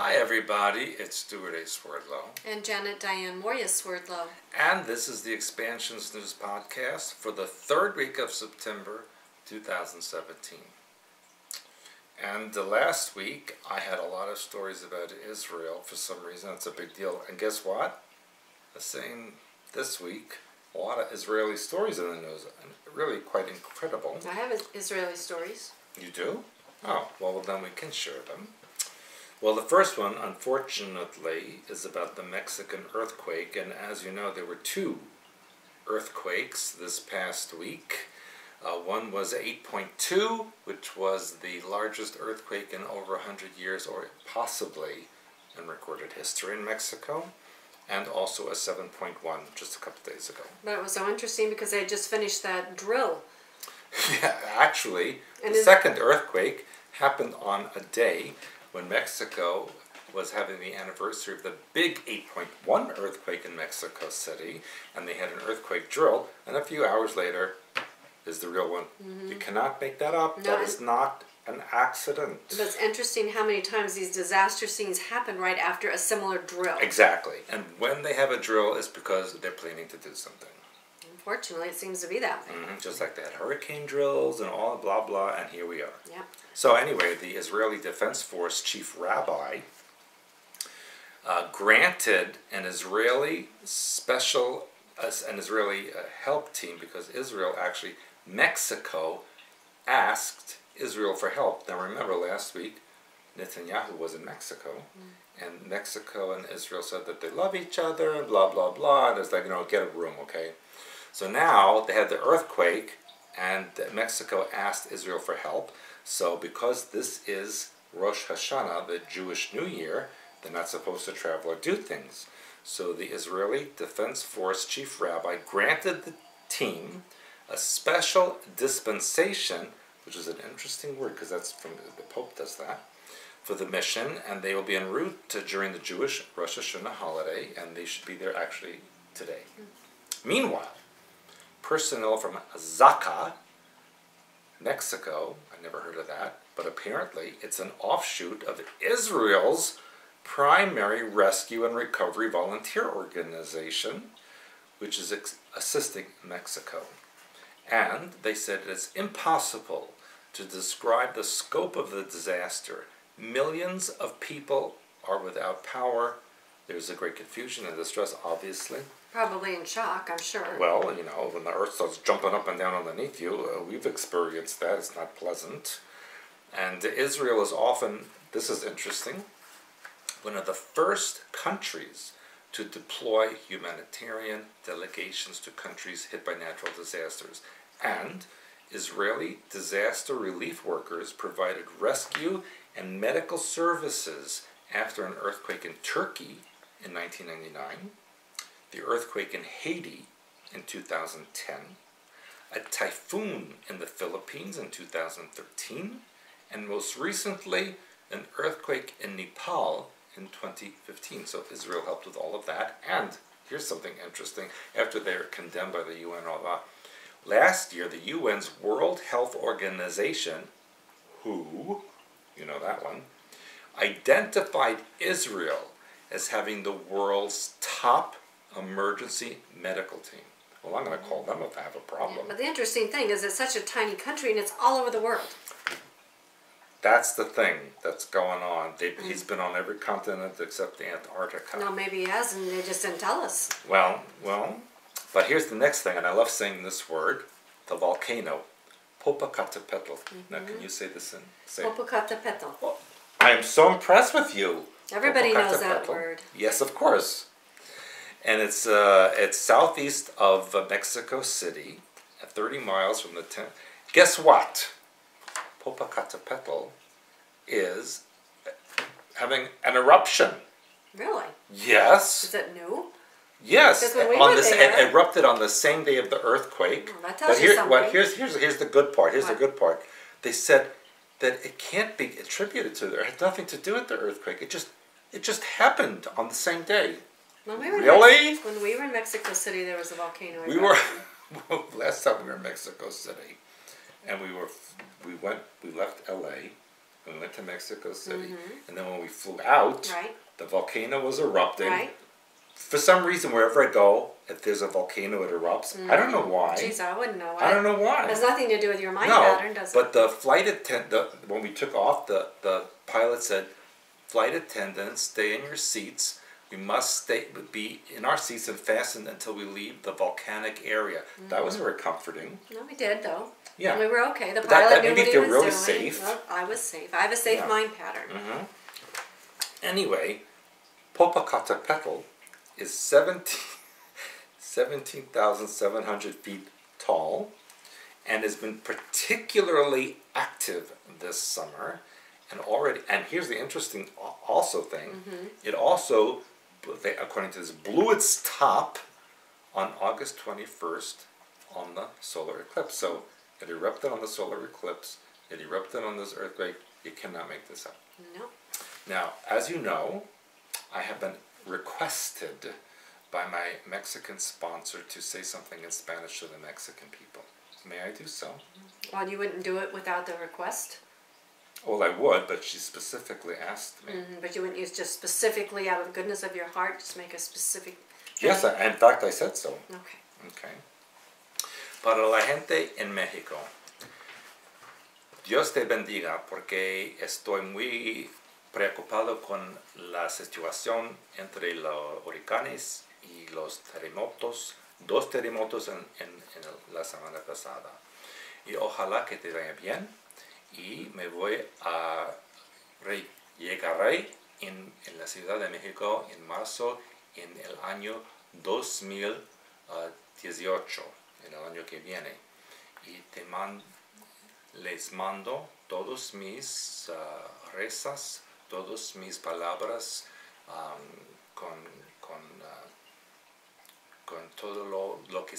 Hi everybody, it's Stewart Swerdlow. And Janet Diane Mourglia-Swerdlow. And this is the Expansions News Podcast for the third week of September 2017. And last week I had a lot of stories about Israel for some reason. It's a big deal. And guess what? The same this week. A lot of Israeli stories in the news. And really quite incredible. I have Israeli stories. You do? Oh, well then we can share them. Well, the first one, unfortunately, is about the Mexican earthquake, and as you know, there were two earthquakes this past week. One was 8.2, which was the largest earthquake in over 100 years, or possibly in recorded history in Mexico, and also a 7.1 just a couple days ago. But it was so interesting because they just finished that drill. Yeah, actually, the second earthquake happened on a day when Mexico was having the anniversary of the big 8.1 earthquake in Mexico City, and they had an earthquake drill, and a few hours later is the real one. You cannot make that up. No, that is not an accident. But it's interesting how many times these disaster scenes happen right after a similar drill. Exactly. And when they have a drill, it's because they're planning to do something. Unfortunately, it seems to be that way. Just like they had hurricane drills and all blah blah, and here we are. Yeah. So anyway, the Israeli Defense Force chief rabbi granted an Israeli help team, because Mexico asked Israel for help. Now remember, last week Netanyahu was in Mexico, and Mexico and Israel said that they love each other and blah blah blah, and it's like, get a room, okay? So now they had the earthquake, and Mexico asked Israel for help. So because this is Rosh Hashanah, the Jewish New Year, they're not supposed to travel or do things. So the Israeli Defense Force chief rabbi granted the team a special dispensation, which is an interesting word because that's from the Pope does that, for the mission, and they will be en route during the Jewish Rosh Hashanah holiday, and they should be there actually today. Meanwhile, personnel from Zaka, Mexico, I never heard of that, but apparently it's an offshoot of Israel's primary rescue and recovery volunteer organization, which is assisting Mexico. And they said it is impossible to describe the scope of the disaster. Millions of people are without power. There's a great confusion and distress, obviously. Probably in shock, I'm sure. Well, when the earth starts jumping up and down underneath you, we've experienced that. It's not pleasant. And Israel is often, this is interesting, one of the first countries to deploy humanitarian delegations to countries hit by natural disasters. And Israeli disaster relief workers provided rescue and medical services after an earthquake in Turkey in 1999. The earthquake in Haiti in 2010, a typhoon in the Philippines in 2013, and most recently, an earthquake in Nepal in 2015. So Israel helped with all of that. And here's something interesting. After they were condemned by the UN and all that, last year, the UN's World Health Organization, WHO, you know that one, identified Israel as having the world's top emergency medical team. Well, I'm going to call them if I have a problem. Yeah, but the interesting thing is it's such a tiny country and it's all over the world. That's the thing that's going on. He's been on every continent except Antarctica. No, maybe he has, and they just didn't tell us. Well, but here's the next thing, and I love saying this word, the volcano, Popocatépetl. Now, can you say this in? Popocatépetl. Well, I am so impressed with you. Everybody knows that word. Yes, of course. And it's southeast of Mexico City, 30 miles from the Guess what? Popocatépetl is having an eruption. Really? Yes. Is it new? Yes. It erupted on the same day of the earthquake. That tells you something. Here's the good part. Here's the good part. They said that it can't be attributed to it. It had nothing to do with the earthquake. It just happened on the same day. When we were when we were in Mexico City, there was a volcano. Last time we were in Mexico City, and we left LA, We went to Mexico City. And then when we flew out, the volcano was erupting. For some reason, wherever I go, if there's a volcano, it erupts. I don't know why. Jeez, I wouldn't know why. I don't know why. It has nothing to do with your mind pattern, does it? But the flight attendant, when we took off, the pilot said, "Flight attendants, stay in your seats. We must be in our seats and fasten until we leave the volcanic area." That was very comforting. No, we did, though. Yeah. And we were okay. The pilot knew what he was really doing. safe. Well, I was safe. I have a safe mind pattern. Anyway, Popocatépetl is 17,700 feet tall and has been particularly active this summer. And here's the interesting also thing, it also, according to this, blew its top on August 21st on the solar eclipse. So it erupted on the solar eclipse, it erupted on this earthquake. You cannot make this up. No. Now, as you know, I have been requested by my Mexican sponsor to say something in Spanish to the Mexican people. May I do so? Well, you wouldn't do it without the request? Well, I would, but she specifically asked me. But you wouldn't use just specifically out of the goodness of your heart, just make a specific... Yes, in fact, I said so. Okay. Okay. Para la gente en México, Dios te bendiga porque estoy muy preocupado con la situación entre los huracanes y los terremotos, 2 terremotos en la semana pasada. Y ojalá que te vaya bien y me voy a llegaré en la Ciudad de México en marzo en el año 2018, en el año que viene. Y les mando todos mis rezas, todas mis palabras con todo lo que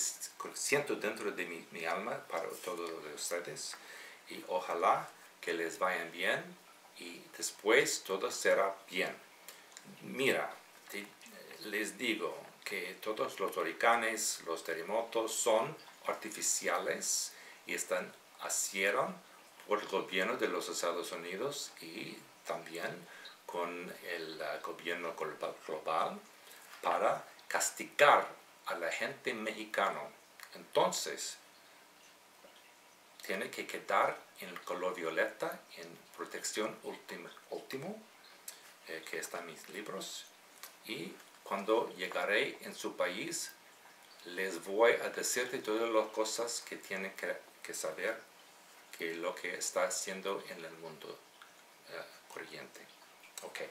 siento dentro de mi alma para todos ustedes. Y ojalá que les vayan bien y después todo será bien. Mira, les digo que todos los huracanes, los terremotos son artificiales y están hicieron por el gobierno de los Estados Unidos y también con el gobierno global para castigar a la gente mexicana. Entonces, tiene que quedar en el color violeta, en protección último, que están mis libros. Y cuando llegaré en su país, les voy a decirte todas las cosas que tienen que saber, que lo que está haciendo en el mundo corriente. Okay.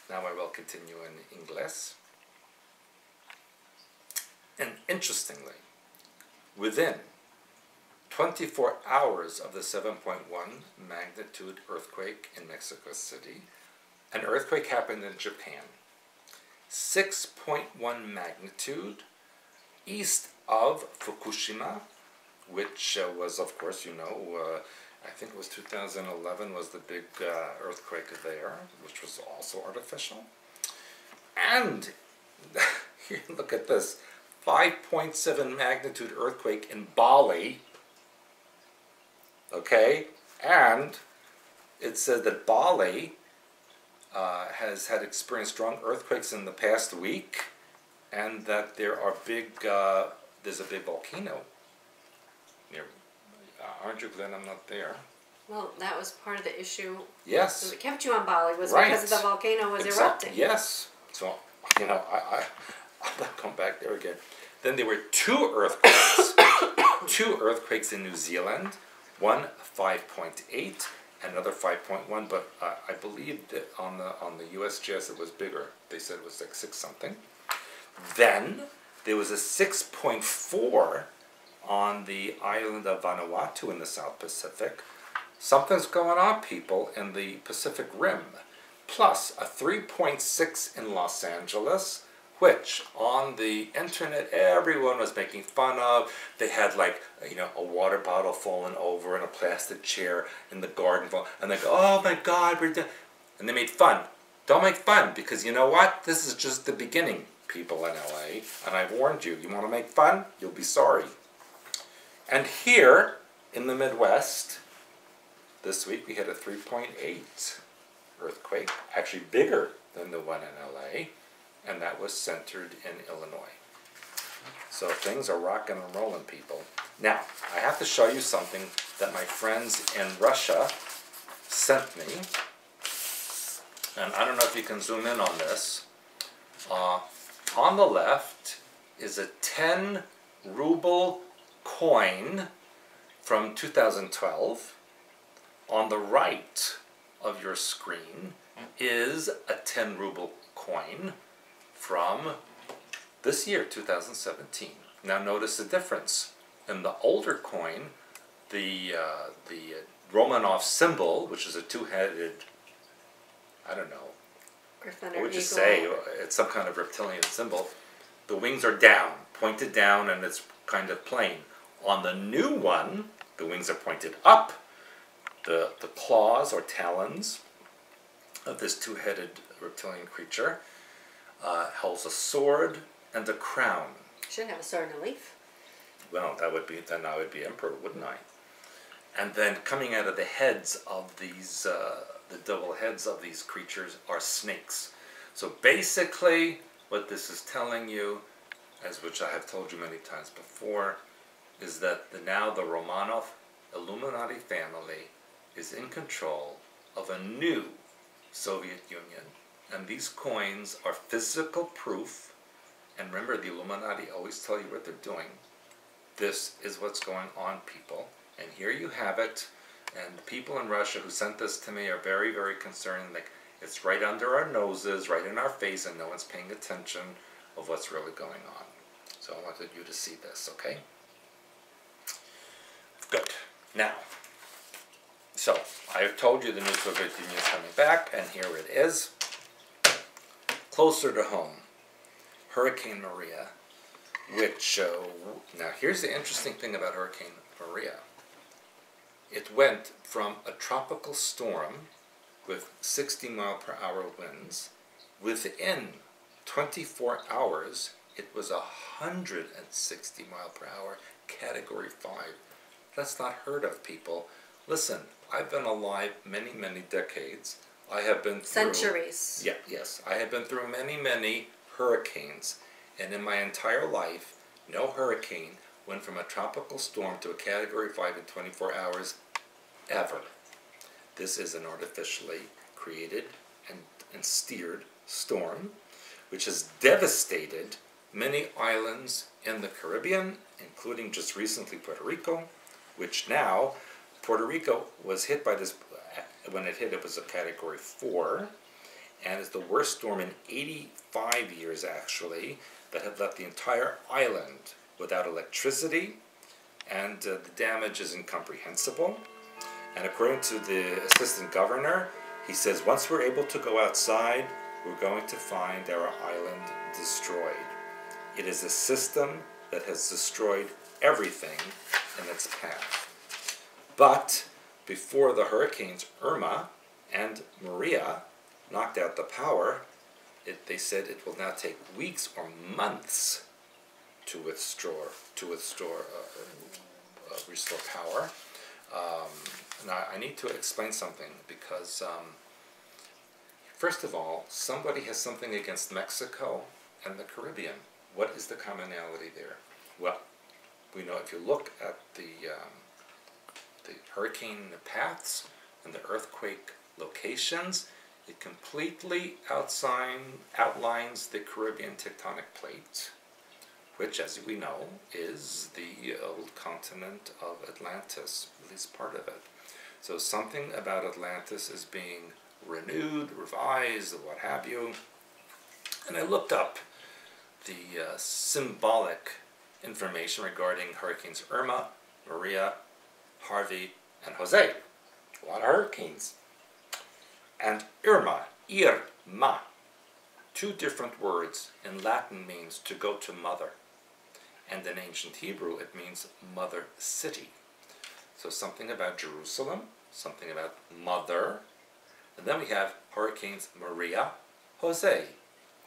Now I will continue in English. And interestingly, within 24 hours of the 7.1 magnitude earthquake in Mexico City, an earthquake happened in Japan. 6.1 magnitude east of Fukushima, which was, of course, you know, I think it was 2011 was the big earthquake there, which was also artificial. And here, look at this, 5.7 magnitude earthquake in Bali. Okay, and it said that Bali has had experienced strong earthquakes in the past week, and that there are there's a big volcano near. Aren't you glad I'm not there? Well, that was part of the issue. Yes. That kept you on Bali was Right. because the volcano was erupting. Yes. So, you know, I'll not come back there again. Then there were 2 earthquakes. 2 earthquakes in New Zealand. One 5.8, another 5.1. But I believe that on the USGS it was bigger. They said it was like 6 something. Then there was a 6.4 on the island of Vanuatu in the South Pacific. Something's going on, people, in the Pacific Rim. Plus a 3.6 in Los Angeles, which on the internet everyone was making fun of. They had, like, you know, a water bottle falling over and a plastic chair in the garden, and they go, "Oh my God, we're done," and they made fun. Don't make fun, because you know what? This is just the beginning, people in LA, and I've warned you. You want to make fun? You'll be sorry. And here in the Midwest, This week we had a 3.8 earthquake, actually bigger than the one in LA, and that was centered in Illinois. So things are rocking and rolling, people. Now, I have to show you something that my friends in Russia sent me. And I don't know if you can zoom in on this. On the left is a 10 ruble coin from 2012. On the right of your screen is a 10 ruble coin from this year, 2017. Now notice the difference. In the older coin, the Romanov symbol, which is a two-headed, I don't know, what would you say? It's some kind of reptilian symbol. The wings are down, pointed down, and it's kind of plain. On the new one, the wings are pointed up. The claws or talons of this two-headed reptilian creature holds a sword and a crown. Should have a sword and a leaf. Well, then I would be emperor, wouldn't I? And then coming out of the heads of these, the double heads of these creatures are snakes. So basically, what this is telling you, as which I have told you many times before, is that now the Romanov Illuminati family is in control of a new Soviet Union. And these coins are physical proof. And remember, the Illuminati always tell you what they're doing. This is what's going on, people. And here you have it. And the people in Russia who sent this to me are very, very concerned. Like, it's right under our noses, right in our face, and no one's paying attention of what's really going on. So I wanted you to see this, okay? Good. Now, so I have told you the new Soviet Union is coming back, and here it is. Closer to home, Hurricane Maria, which, now here's the interesting thing about Hurricane Maria. It went from a tropical storm with 60-mile-per-hour winds. Within 24 hours, it was 160-mile-per-hour, Category 5. That's not heard of, people. Listen, I've been alive many, many decades. I have been through... Centuries. Yeah, yes. I have been through many, many hurricanes. And in my entire life, no hurricane went from a tropical storm to a Category 5 in 24 hours, ever. This is an artificially created and steered storm, which has devastated many islands in the Caribbean, including just recently Puerto Rico, which now, Puerto Rico was hit by this, when it hit, it was a Category 4, and it's the worst storm in 85 years, actually, that had left the entire island without electricity, and the damage is incomprehensible. And according to the assistant governor, he says, once we're able to go outside, we're going to find our island destroyed. It is a system that has destroyed everything in its path. But before the hurricanes Irma and Maria knocked out the power, they said it will now take weeks or months to restore power. Now I need to explain something because first of all, somebody has something against Mexico and the Caribbean. What is the commonality there? Well, we know if you look at the hurricane paths and the earthquake locations, it completely outlines the Caribbean tectonic plate, which, as we know, is the old continent of Atlantis, at least part of it. So something about Atlantis is being renewed, revised, what have you. And I looked up the symbolic information regarding hurricanes Irma, Maria, Harvey, and Jose. A lot of hurricanes. And Irma, Irma, two different words in Latin means to go to mother. And in ancient Hebrew it means mother city. So something about Jerusalem, something about mother. And then we have hurricanes Maria, Jose,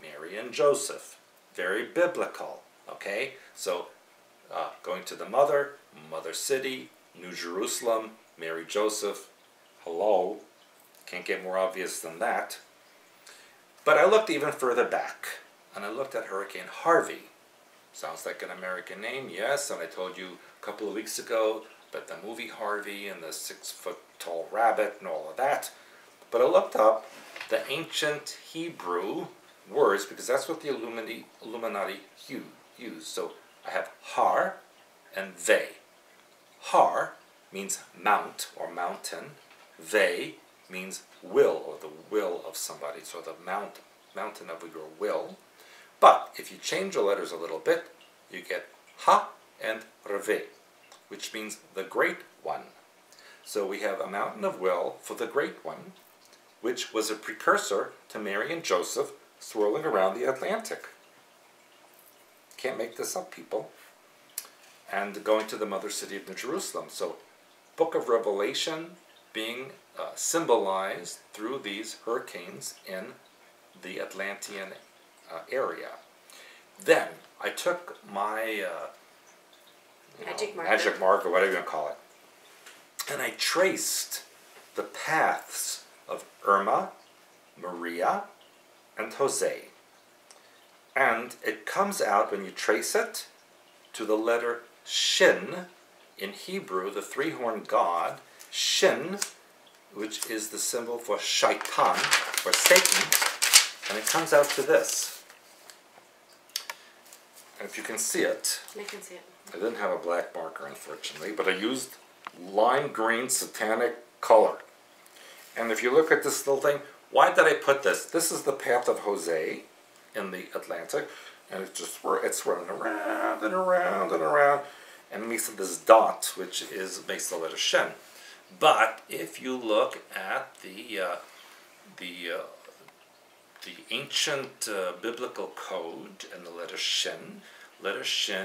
Mary and Joseph. Very biblical, okay? So going to the mother, mother city, New Jerusalem, Mary, Joseph, Hello? Can't get more obvious than that. But I looked even further back, and I looked at Hurricane Harvey. Sounds like an American name, yes, and I told you a couple of weeks ago that the movie Harvey and the 6-foot-tall rabbit and all of that. But I looked up the ancient Hebrew words, because that's what the Illuminati used. So I have Har and Ve. Har means mount or mountain. Ve means will, or the will of somebody. So the mountain of your will. But if you change the letters a little bit, you get Ha and Reve, which means the Great One. So we have a mountain of will for the Great One, which was a precursor to Mary and Joseph swirling around the Atlantic. Can't make this up, people. And going to the mother city of New Jerusalem. So Book of Revelation being symbolized through these hurricanes in the Atlantean area. Then I took my magic mark, or whatever you want to call it, and I traced the paths of Irma, Maria, and Jose. And it comes out, when you trace it, to the letter Shin in Hebrew, the three-horned god, Shin, which is the symbol for Shaitan, or Satan, and it comes out to this. And if you can see it, I can see it. I didn't have a black marker, unfortunately, but I used lime green satanic color. And if you look at this little thing, why did I put this? This is the path of Jose in the Atlantic, and it's running around and around and around, and makes this dot, which makes the letter Shin. But if you look at the ancient biblical code and the letter Shin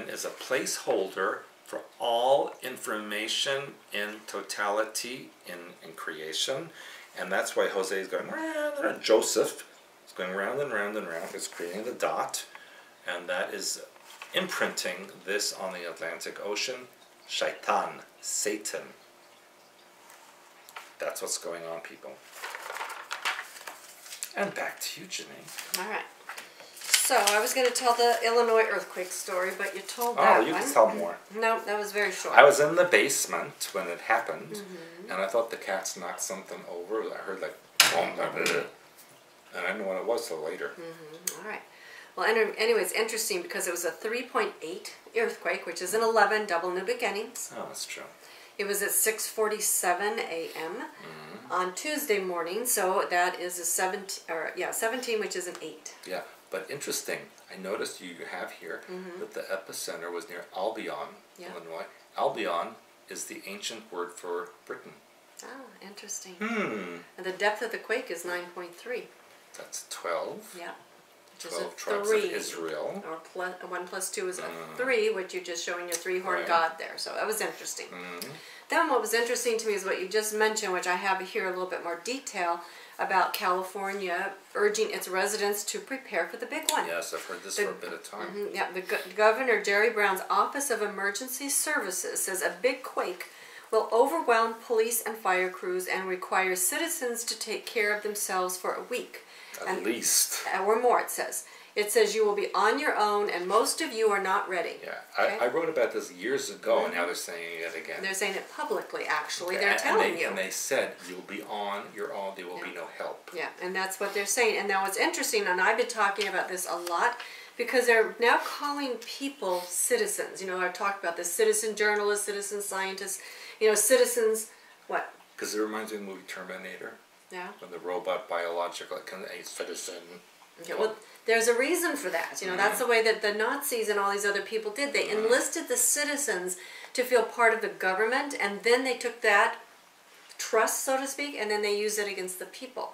is a placeholder for all information in totality in creation, and that's why Jose is going round and round. Joseph is going round and round and round. It's creating the dot, and that is imprinting this on the Atlantic Ocean. Shaitan, Satan. That's what's going on, people. And back to you, Janine. All right. So I was going to tell the Illinois earthquake story, but you told that one. Oh, you can tell more. No, that was very short. I was in the basement when it happened, and I thought the cats knocked something over. I heard like, boom, and I didn't know what it was till later. All right. Well, anyway, it's interesting because it was a 3.8 earthquake, which is an 11, double new beginnings. Oh, that's true. It was at 6:47 a.m. On Tuesday morning, so that is a 17, which is an 8. Yeah, but interesting. I noticed you have here that the epicenter was near Albion, Illinois. Albion is the ancient word for Britain. Oh, interesting. And the depth of the quake is 9.3. That's 12. Yeah. 12 tribes of Israel. Or 1 plus 2 is a 3, which you're just showing your three-horned god there. So that was interesting. Then what was interesting to me is what you just mentioned, which I have here a little bit more detail about California urging its residents to prepare for the big one. Yes, I've heard this for a bit of time. Yeah, the Governor Jerry Brown's Office of Emergency Services says a big quake will overwhelm police and fire crews and require citizens to take care of themselves for a week. At least. Or more, it says. It says you will be on your own, and most of you are not ready. Yeah, okay? I wrote about this years ago, and now they're saying it again. They're saying it publicly, actually. Okay. They're telling you. And they said, you'll be on your own, there will be no help. Yeah, and that's what they're saying. And now what's interesting, and I've been talking about this a lot, because they're now calling people citizens. You know, I've talked about this, citizen journalists, citizen scientists, you know, citizens, what? Because it reminds me of the movie Terminator. Yeah. When the robot biological, a citizen. Okay, well, there's a reason for that. You know, that's the way that the Nazis and all these other people did. They enlisted the citizens to feel part of the government, and then they took that trust, so to speak, and then they used it against the people.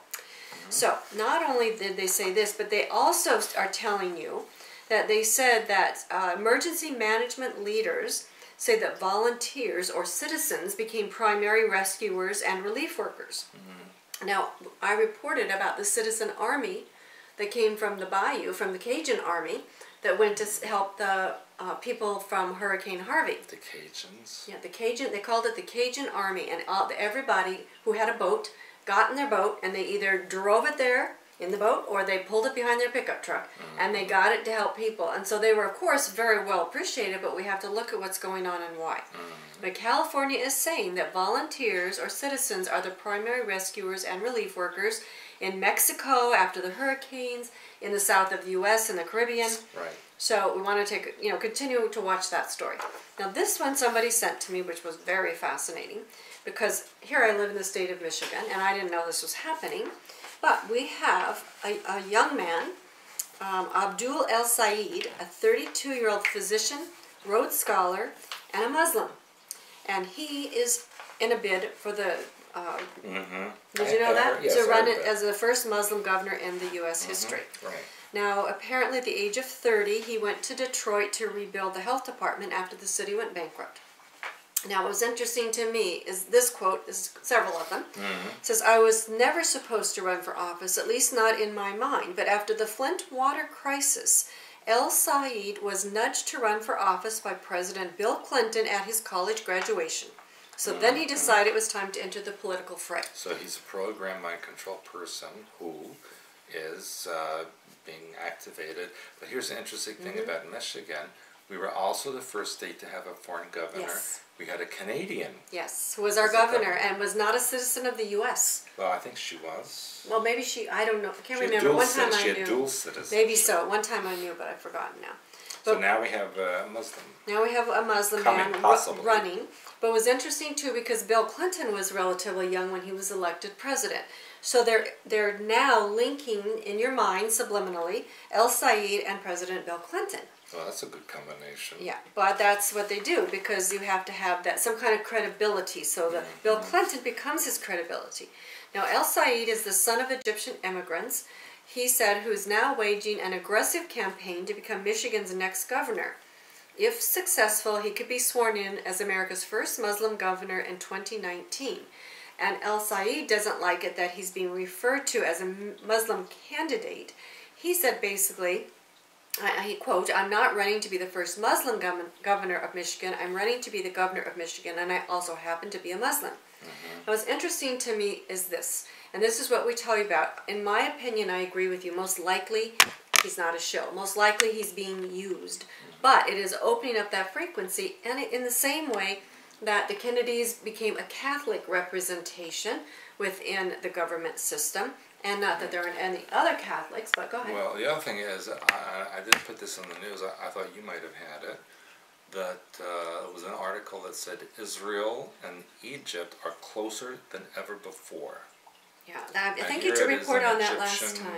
So, not only did they say this, but they also are telling you that they said that emergency management leaders say that volunteers or citizens became primary rescuers and relief workers. Now, I reported about the citizen army that came from the bayou, from the Cajun army, that went to help the people from Hurricane Harvey. The Cajuns. Yeah, the Cajun, they called it the Cajun Army, and everybody who had a boat got in their boat, and they either drove it there in the boat, or they pulled it behind their pickup truck, and they got it to help people. And so they were, of course, very well appreciated, but we have to look at what's going on and why. But California is saying that volunteers or citizens are the primary rescuers and relief workers in Mexico after the hurricanes, in the south of the U.S. and the Caribbean. Right. So we want to continue to watch that story. Now this one somebody sent to me, which was very fascinating, because here I live in the state of Michigan, and I didn't know this was happening. But we have a young man, Abdul El Said, a 32-year-old physician, Rhodes Scholar, and a Muslim. And he is in a bid for the, did you know that? Yes, to run it as the first Muslim governor in the U.S. history. Right. Now, apparently at the age of 30, he went to Detroit to rebuild the health department after the city went bankrupt. Now, what was interesting to me is this quote, there's several of them. It says, "I was never supposed to run for office, at least not in my mind, but after the Flint water crisis, El Said was nudged to run for office by President Bill Clinton at his college graduation. So then he decided it was time to enter the political fray." So he's a program mind control person who is being activated. But here's the interesting thing about Michigan. We were also the first state to have a foreign governor. Yes. We had a Canadian. Yes, who was our governor and was not a citizen of the U.S. Well, I think she was. Well, maybe I don't know, I can't She had remember. One time I She knew. had dual citizenship. Maybe so. One time I knew, but I've forgotten now. So now we have a Muslim. Now we have a Muslim man running. But it was interesting too because Bill Clinton was relatively young when he was elected president. So they're now linking in your mind subliminally El Said and President Bill Clinton. Well, that's a good combination. Yeah, but that's what they do because you have to have that some kind of credibility so that Bill Clinton becomes his credibility. Now El Said is the son of Egyptian immigrants. He said, who's now waging an aggressive campaign to become Michigan's next governor. If successful, he could be sworn in as America's first Muslim governor in 2019. And El Said doesn't like it that he's being referred to as a Muslim candidate. He said basically, I quote, "I'm not running to be the first Muslim governor of Michigan. I'm running to be the governor of Michigan, and I also happen to be a Muslim." What's interesting to me is this, and this is what we tell you about. In my opinion, I agree with you. Most likely, he's not a shill. Most likely, he's being used. But it is opening up that frequency, and in the same way that the Kennedys became a Catholic representation within the government system, and not that there aren't any other Catholics, but go ahead. Well, the other thing is, I did put this on the news, I thought you might have had it, that it was an article that said Israel and Egypt are closer than ever before. Yeah, I think you did report on that last time.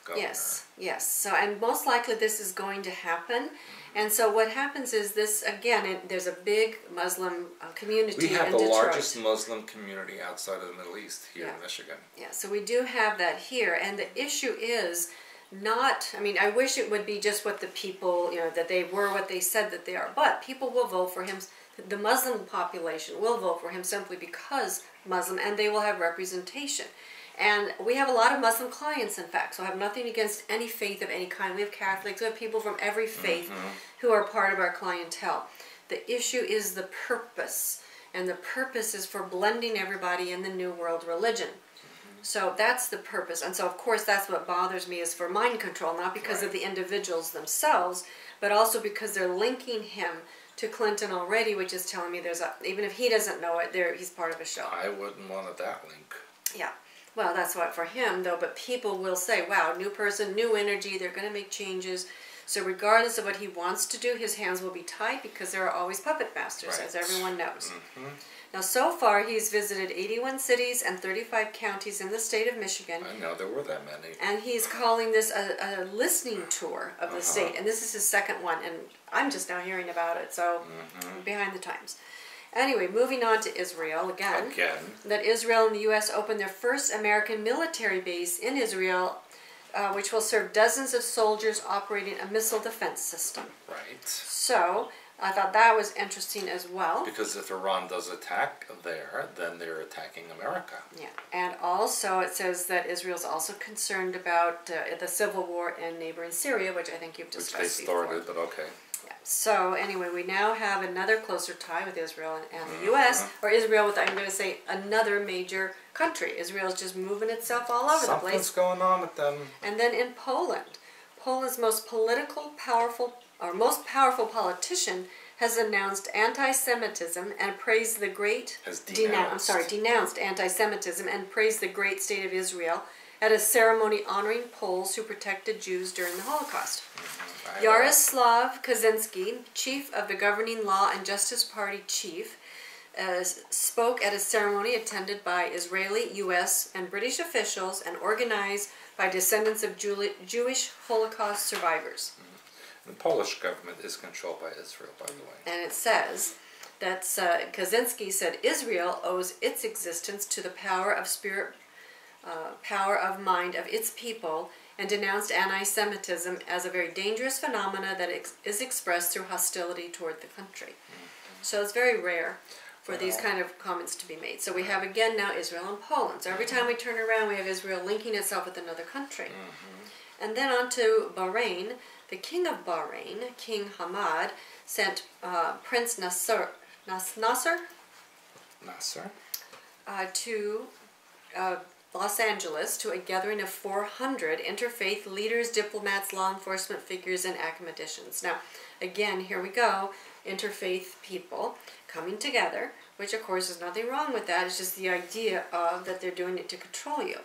Governor. Yes. So, and most likely this is going to happen. And so what happens is this, again, there's a big Muslim community in Detroit. We have the largest Muslim community outside of the Middle East here in Michigan. Yeah, so we do have that here. And the issue is not, I mean, I wish it would be just what the people, that they were what they said that they are. But people will vote for him. The Muslim population will vote for him simply because Muslim, and they will have representation. And we have a lot of Muslim clients, in fact, so I have nothing against any faith of any kind. We have Catholics, we have people from every faith who are part of our clientele. The issue is the purpose, and the purpose is for blending everybody in the New World religion. So that's the purpose, and so of course that's what bothers me is for mind control, not because of the individuals themselves, but also because they're linking him to Clinton already, which is telling me even if he doesn't know it, he's part of a show. I wouldn't want that link. Yeah. Well, that's what for him, though, but people will say, wow, new person, new energy, they're going to make changes. So regardless of what he wants to do, his hands will be tied because there are always puppet masters, as everyone knows. Now, so far, he's visited 81 cities and 35 counties in the state of Michigan. I know, there were that many. And he's calling this a listening tour of the state, and this is his second one, and I'm just now hearing about it, so behind the times. Anyway, moving on to Israel again. That Israel and the U.S. opened their first American military base in Israel which will serve dozens of soldiers operating a missile defense system. Right. So I thought that was interesting as well. Because if Iran does attack there, then they're attacking America. Yeah, and also it says that Israel's also concerned about the civil war in neighboring Syria, which I think you've discussed Which they started, before. but okay. Yeah. So anyway, we now have another closer tie with Israel and the U.S., or Israel with, I'm going to say, another major country. Israel's just moving itself all over the place. Something's going on with them. And then in Poland, Poland's most powerful politician has announced anti-Semitism and praised the great denounced anti-Semitism and praised the great state of Israel at a ceremony honoring Poles who protected Jews during the Holocaust. Yaroslav Kaczynski, chief of the governing Law and Justice Party chief, spoke at a ceremony attended by Israeli, U.S., and British officials and organized by descendants of Jewish Holocaust survivors. The Polish government is controlled by Israel, by the way. And it says that Kaczynski said Israel owes its existence to the power of spirit, power of mind of its people, and denounced anti-Semitism as a very dangerous phenomena that is expressed through hostility toward the country. So it's very rare for these kind of comments to be made. So we have again now Israel and Poland. So every time we turn around, we have Israel linking itself with another country. And then on to Bahrain. The king of Bahrain, King Hamad, sent Prince Nasser to Los Angeles to a gathering of 400 interfaith leaders, diplomats, law enforcement figures, and academicians. Now, again, here we go, interfaith people coming together, which of course is nothing wrong with that. It's just the idea of that they're doing it to control you.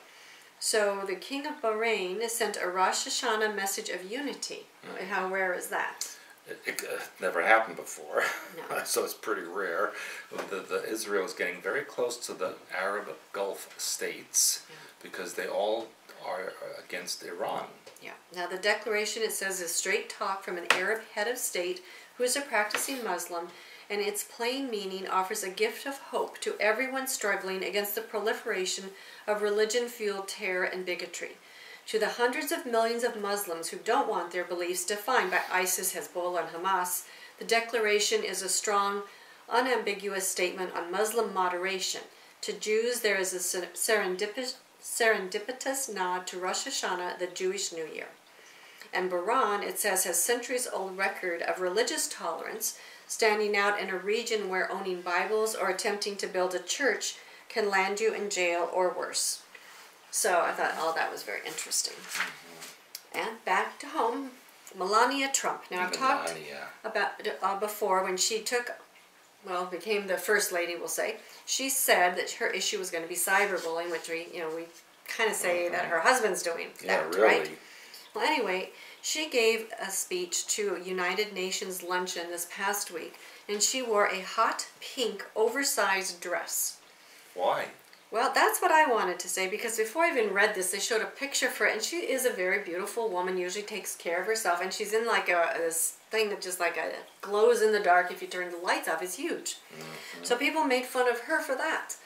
So the king of Bahrain sent a Rosh Hashanah message of unity. How rare is that? It never happened before, No. so it's pretty rare. Israel is getting very close to the Arab Gulf states because they all are against Iran. Yeah. Now the declaration, it says, is straight talk from an Arab head of state who is a practicing Muslim, and its plain meaning offers a gift of hope to everyone struggling against the proliferation of religion-fueled terror and bigotry. To the hundreds of millions of Muslims who don't want their beliefs defined by ISIS, Hezbollah, and Hamas, the declaration is a strong, unambiguous statement on Muslim moderation. To Jews, there is a serendipitous nod to Rosh Hashanah, the Jewish New Year. And Bahrain, it says, has centuries-old record of religious tolerance, standing out in a region where owning Bibles or attempting to build a church can land you in jail or worse. So I thought all that was very interesting. And back to home, Melania Trump. Now I've talked about before when she became the first lady, we'll say. She said that her issue was going to be cyberbullying, which we kind of say that her husband's doing that, really. right? Well, anyway, she gave a speech to a United Nations luncheon this past week, and she wore a hot pink oversized dress. Why? Well, that's what I wanted to say, because before I even read this, they showed a picture for it, and she is a very beautiful woman, usually takes care of herself, and she's in like this thing that just like glows in the dark if you turn the lights off. It's huge. So people made fun of her for that,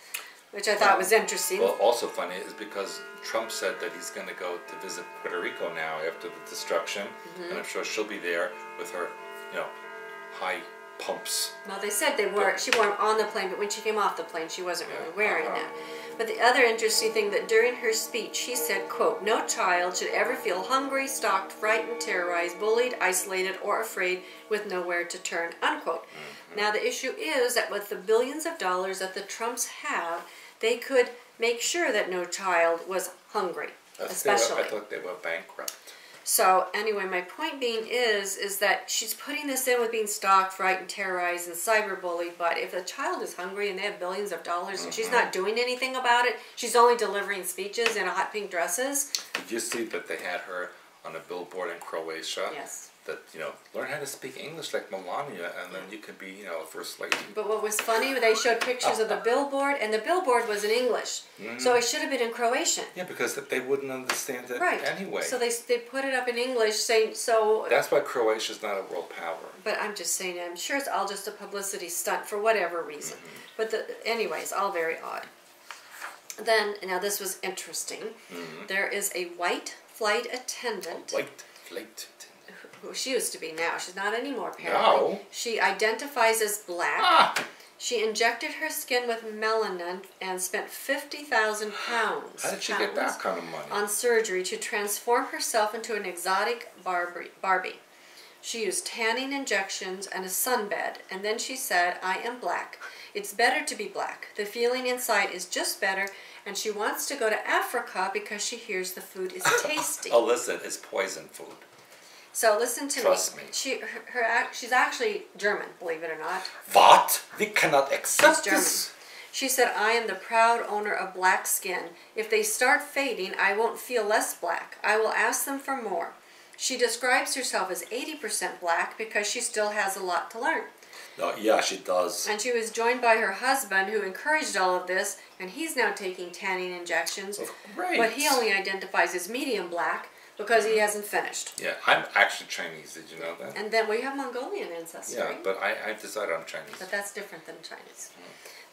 which I thought was interesting. Well, also funny is because Trump said that he's going to go to visit Puerto Rico now after the destruction, and I'm sure she'll be there with her, high pumps. Well, they said she wore them on the plane, but when she came off the plane, she wasn't really wearing them. But the other interesting thing that during her speech, she said, quote, "No child should ever feel hungry, stalked, frightened, terrorized, bullied, isolated, or afraid with nowhere to turn," unquote. Now, the issue is that with the billions of dollars that the Trumps have, they could make sure that no child was hungry, especially. I thought they were bankrupt. So anyway, my point being is that she's putting this in with being stalked, frightened, terrorized, and cyberbullied. But if a child is hungry and they have billions of dollars and she's not doing anything about it, she's only delivering speeches in hot pink dresses. Did you see that they had her on a billboard in Croatia? Yes. That, learn how to speak English like Melania, and then you can be, first lady. But what was funny, they showed pictures of the billboard, and the billboard was in English. So it should have been in Croatian. Yeah, because they wouldn't understand it anyway. So they put it up in English, saying so. That's why Croatia's not a world power. But I'm just saying, I'm sure it's all just a publicity stunt for whatever reason. But anyways, all very odd. Then, now this was interesting. There is a white flight attendant. White flight attendant. Who she used to be now. She's not anymore, apparently. No. She identifies as black. Ah. She injected her skin with melanin and spent 50,000 pounds. How did she get that kind of money? On surgery to transform herself into an exotic Barbie. She used tanning injections and a sunbed, and then she said, "I am black. It's better to be black. The feeling inside is just better, and she wants to go to Africa because she hears the food is tasty." Oh, listen, it's poison food. So listen to Trust me. She's actually German, believe it or not. What? We cannot accept German. this. She said, "I am the proud owner of black skin. If they start fading, I won't feel less black. I will ask them for more." She describes herself as 80% black because she still has a lot to learn. No, yeah, she does. And she was joined by her husband, who encouraged all of this, and he's now taking tanning injections. Great. But he only identifies as medium black because he hasn't finished. Yeah, I'm actually Chinese. Did you know that? And then we have Mongolian ancestry. Yeah, but I've decided I'm Chinese. But that's different than Chinese.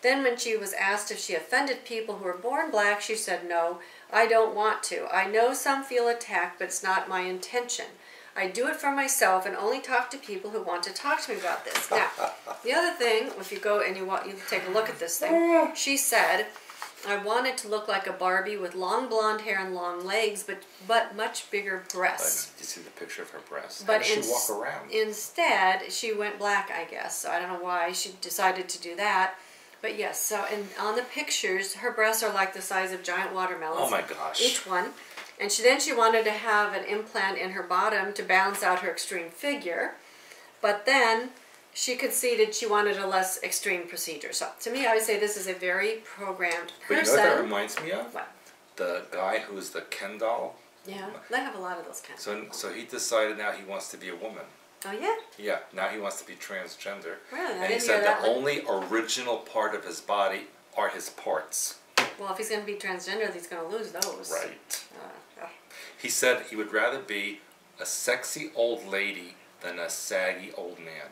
Then when she was asked if she offended people who were born black, she said, "No, I don't want to. I know some feel attacked, but it's not my intention. I do it for myself and only talk to people who want to talk to me about this." Now, the other thing, if you go and you take a look at this thing, she said, "I wanted to look like a Barbie with long blonde hair and long legs, but much bigger breasts." Did you see the picture of her breasts? But How does she walk around? Instead, she went black, I guess. So I don't know why she decided to do that. But yes, so on the pictures, her breasts are like the size of giant watermelons. Oh my gosh. Each one. And then she wanted to have an implant in her bottom to balance out her extreme figure. But then she conceded she wanted a less extreme procedure. So to me, I would say this is a very programmed person. But you know what that reminds me of? What? The guy who's the Ken doll. Yeah, they have a lot of those kinds of people. So he decided now he wants to be a woman. Oh, yeah? Yeah, now he wants to be transgender. Really? And he said the only original part of his body are his parts. Well, if he's going to be transgender, he's going to lose those. Right. Yeah. He said he would rather be a sexy old lady than a saggy old man.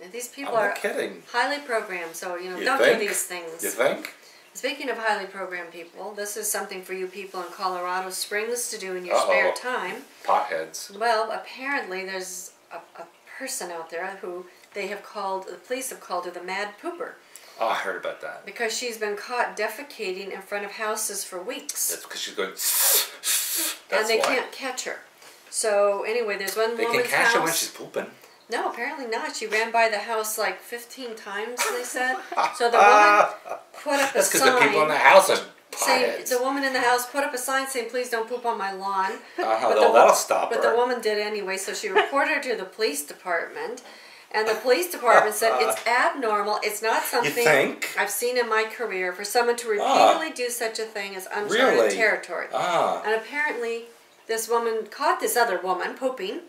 And these people I'm are not kidding. highly programmed, so, You don't think? do these things. You think? Speaking of highly programmed people, this is something for you people in Colorado Springs to do in your spare time. Potheads. Well, apparently there's a person out there who the police have called her the Mad Pooper. Oh, I heard about that. Because she's been caught defecating in front of houses for weeks. That's because she's going. And they can't catch her. So anyway, there's one woman's house. They can catch her when she's pooping. No, apparently not. She ran by the house like 15 times, they said. So the woman put up a sign. That's because the people in the house are saying, potheads. the woman in the house put up a sign saying, "Please don't poop on my lawn." That'll stop her. But the woman did anyway, so she reported her to the police department. And the police department said it's abnormal. It's not something You think? I've seen in my career for someone to repeatedly do such a thing as uncharted territory. And apparently this woman caught this other woman pooping.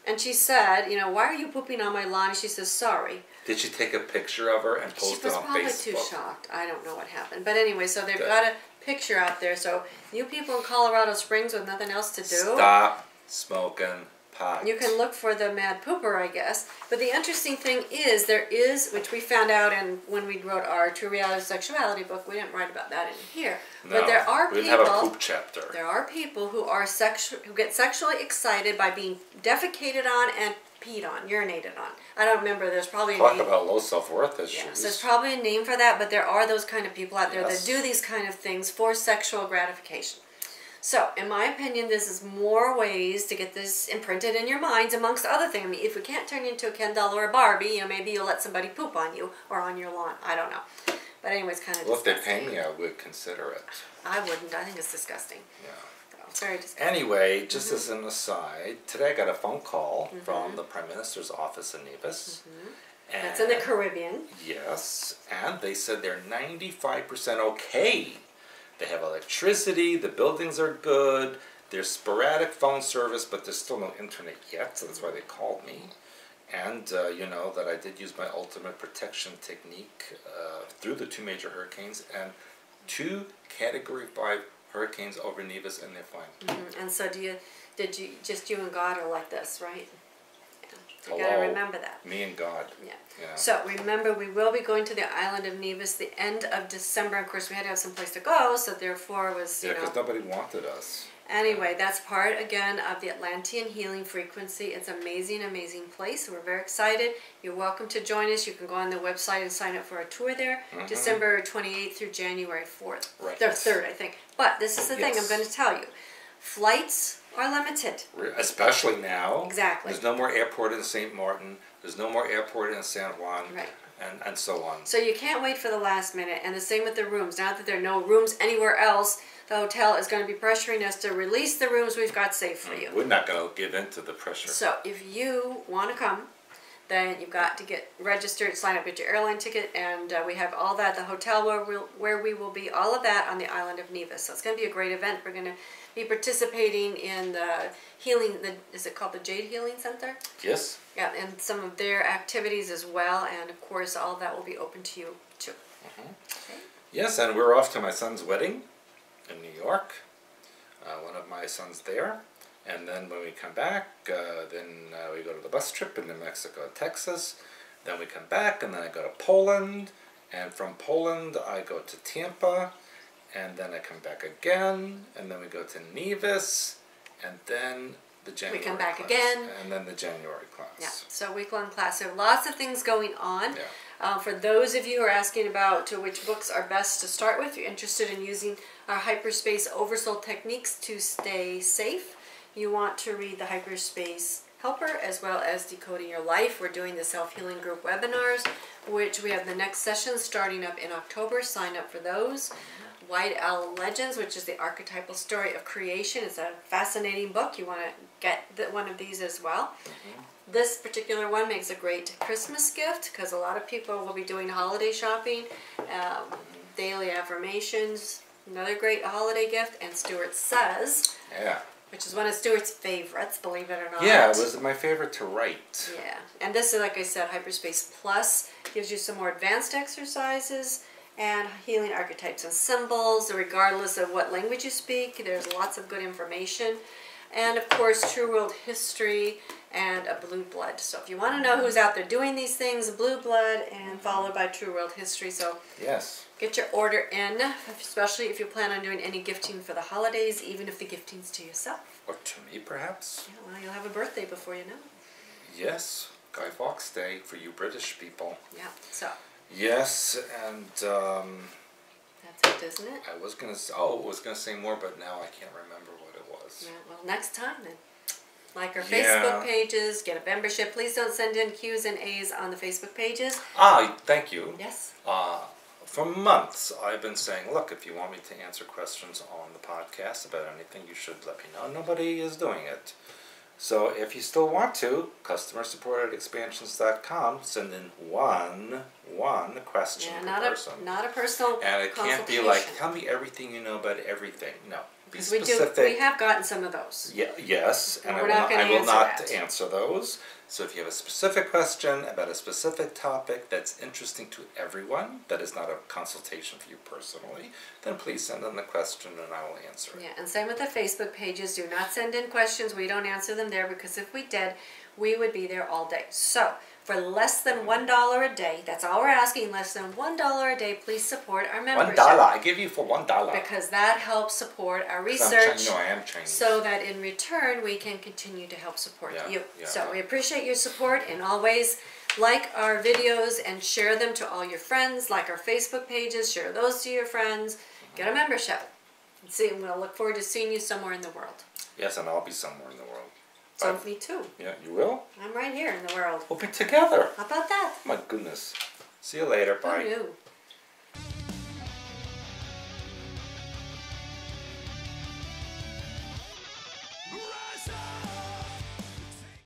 And she said, "Why are you pooping on my lawn?" And she says, "Sorry." Did she take a picture of her and post it on Facebook? She was probably too shocked. I don't know what happened. But anyway, so they've got a picture out there. So you people in Colorado Springs with nothing else to do. Stop smoking pot. You can look for the Mad Pooper, I guess. But the interesting thing is, there is, which we found out when we wrote our True Reality of Sexuality book, we didn't write about that in here. No, but there are we didn't have a poop chapter. There are people who are who get sexually excited by being defecated on and peed on, urinated on. I don't remember. There's probably a Talk name. about low self-worth issues. Yeah, so there's probably a name for that, but there are those kind of people out there Yes. that do these kind of things for sexual gratification. So, in my opinion, this is more ways to get this imprinted in your minds, amongst other things. I mean, if we can't turn you into a Ken doll or a Barbie, maybe you'll let somebody poop on you or on your lawn. I don't know. But anyways, kind of Well, if they disgusting. pay me, I would consider it. I wouldn't. I think it's disgusting. Yeah. So, it's very disgusting. Anyway, just as an aside, today I got a phone call from the Prime Minister's office in Nevis. And That's in the Caribbean. Yes, and they said they're 95% okay. They have electricity, the buildings are good, there's sporadic phone service, but there's still no internet yet, so that's why they called me. And, that I did use my ultimate protection technique through the two major hurricanes and 2 Category 5 hurricanes over Nevis, and they're fine. And so did you, just you and God are like this, right? You Hello. gotta remember that. Me and God. Yeah. Yeah. So remember, we will be going to the island of Nevis the end of December. Of course, we had to have some place to go, so therefore it was, Yeah, because nobody wanted us. Anyway, that's part, again, of the Atlantean healing frequency. It's an amazing, amazing place. We're very excited. You're welcome to join us. You can go on the website and sign up for a tour there. December 28th through January 4th. Right. The 3rd, I think. But this is the thing I'm going to tell you. Flights are limited. Especially now. Exactly. There's no more airport in St. Martin. There's no more airport in San Juan. Right. And so on. So you can't wait for the last minute. And the same with the rooms. Now that there are no rooms anywhere else, the hotel is going to be pressuring us to release the rooms we've got saved for you. We're not going to give in to the pressure. So if you want to come, then you've got to get registered, sign up, get your airline ticket, and we have all that, the hotel where we will be, all of that on the island of Nevis. So it's going to be a great event. We're going to be participating in the healing, is it called the Jade Healing Center? Yes. Yeah, and some of their activities as well, and of course all that will be open to you too. Okay. Yes, and we're off to my son's wedding in New York. One of my sons there. And then when we come back, we go to the bus trip in New Mexico, Texas. Then we come back, and then I go to Poland. And from Poland, I go to Tampa. And then I come back again. And then we go to Nevis. And then the January We come back class. again. And then the January class. Yeah, so week-long class. So lots of things going on. Yeah. For those of you who are asking about which books are best to start with, you're interested in using our hyperspace oversoul techniques to stay safe, you want to read the Hyperspace Helper as well as Decoding Your Life. We're doing the self-healing group webinars, which we have the next session starting up in October. Sign up for those. White Owl Legends, which is the archetypal story of creation. It's a fascinating book. You want to get one of these as well. This particular one makes a great Christmas gift because a lot of people will be doing holiday shopping, daily affirmations, another great holiday gift, and Stewart Says, which is one of Stewart's favorites, believe it or not. Yeah, it was my favorite to write. Yeah, and this is, like I said, Hyperspace Plus gives you some more advanced exercises and healing archetypes and symbols, regardless of what language you speak. There's lots of good information. And of course, True World History and a Blue Blood. So if you want to know who's out there doing these things, Blue Blood and followed by True World History. So yes, get your order in, especially if you plan on doing any gifting for the holidays, even if the gifting's to yourself. Or to me, perhaps. Yeah, well, you'll have a birthday before you know. Yes, Guy Fawkes Day for you British people. Yeah, so. Yes, and that's it, isn't it? I was gonna say more, but now I can't remember what it was. Yeah, well, next time then. Like our Facebook pages, get a membership. Please don't send in Q's and A's on the Facebook pages. Thank you. Yes. For months, I've been saying, look, if you want me to answer questions on the podcast about anything, you should let me know. Nobody is doing it. So if you still want to, customersupport@expansions.com, send in one question per person. Not a personal And it can't be like, tell me everything you know about everything. No. Be specific. We have gotten some of those. Yeah, yes, and I will not answer those. So if you have a specific question about a specific topic that's interesting to everyone, that is not a consultation for you personally, then please send in the question and I will answer it. Yeah, and same with the Facebook pages. Do not send in questions. We don't answer them there because if we did, we would be there all day. So for less than $1 a day, that's all we're asking, less than $1 a day, please support our membership. $1, I give you for $1. Because that helps support our research. I am Chinese. So that in return, we can continue to help support you. So we appreciate your support and always like our videos and share them to all your friends, like our Facebook pages, share those to your friends, get a membership. And we'll look forward to seeing you somewhere in the world. Yes, and I'll be somewhere in the world. So me too. Yeah, you will? I'm right here in the world. We'll be together. How about that? Oh my goodness. See you later. Bye. Who knew?